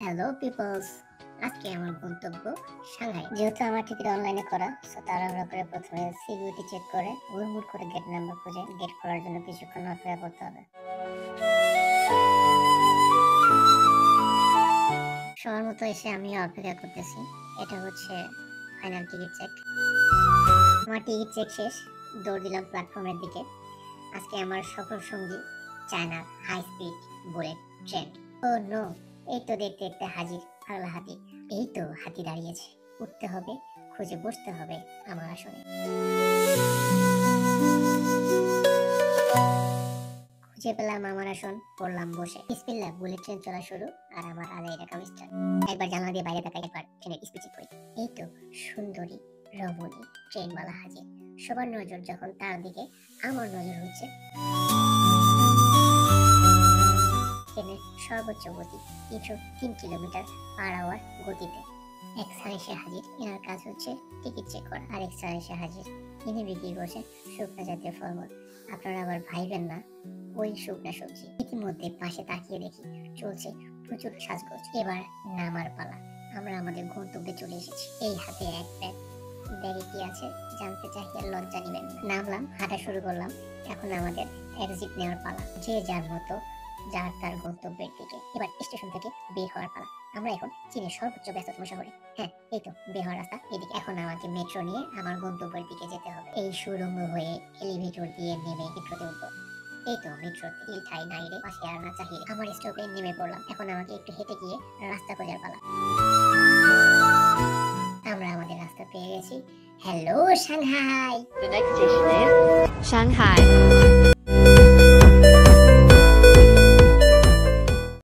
Hello people's, আজকে আমার গন্তব্য সাংহাই। যেহেতু আমার টিকিট অনলাইনে করা, সো তাড়াহুড়ো করে প্রথমে সিকিউরিটি চেক করে হুড়মুড় করে গেট নাম্বার খুঁজে গেট খোলার জন্য কিছুক্ষণ অপেক্ষা করতে হবে। সময় মতো এসে আমিও অপেক্ষা করতেছি। এটা হচ্ছে ফাইনাল টিকিট চেক। আমার টিকিট চেক শেষ, দৌড় দিলাম প্ল্যাটফর্মের দিকে। আজকে আমার সফর সঙ্গী চায়নার হাই স্পিড বুলেট ট্রেন। ও নো, এই তো দেখতে দেখতে হাজির পাগলা হাতি। এই তো হাতি দাঁড়িয়েছে, উঠতে হবে, খুঁজে বসতে হবে আমার আসনে। খুঁজে পেলাম আমার আসন, পড়লাম বসে। বিসমিল্লাহ, বুলেট ট্রেন চলা শুরু আর আমার আদায় রাখা মিস্টার। একবার জানলা দিয়ে বাইরে তাকাই, একবার ট্রেনের স্পিড চেক করি। এই তো সুন্দরী রমণী ট্রেনওয়ালা হাজির। সবার নজর যখন তার দিকে, আমার নজর হচ্ছে ট্রেনের সর্বোচ্চ গতি 303 কিলোমিটার পার আওয়ার গতিতে। এক স্যার এসে হাজির, এনার কাজ হচ্ছে টিকিট চেক করা। আরেক স্যার এসে হাজির, ইনি বিক্রি করছে শুকনা জাতীয় ফলমূল। আপনারা আবার ভাইবেন না ওই শুকনা সবজি। ইতিমধ্যে পাশে তাকিয়ে দেখি চলছে প্রচুর সাজগোজ। এবার নামার পালা। আমরা আমাদের গন্তব্যে চলে এসেছি। এই হাতে এক ব্যাগ, ব্যাগে কি আছে জানতে চাহিয়ে লজ্জা নিবেন না। নামলাম, হাঁটা শুরু করলাম। এখন আমাদের এক্সিট নেওয়ার পালা। যে যার মতো, যার তার গন্তব্যের দিকে। এবার স্টেশন থেকে বের হওয়ার পালা। আমরা এখন চীনের সর্বোচ্চ ব্যস্ততম শহরে। হ্যাঁ, এই তো বের হওয়ার রাস্তা এদিকে। এখন আমাকে মেট্রো নিয়ে আমার গন্তব্যের দিকে যেতে হবে। এই সুড়ঙ্গ হয়ে এলিভেটর দিয়ে নেমে মেট্রোতে উঠবো। এই তো মেট্রোতে এই ঠাই নাই রে, পাশে আর না চাহিয়ে আমার স্টপে নেমে পড়লাম। এখন আমাকে একটু হেঁটে গিয়ে রাস্তা খোঁজার পালা। আমরা আমাদের রাস্তা পেয়ে গেছি। Hello Shanghai. The next station is Shanghai.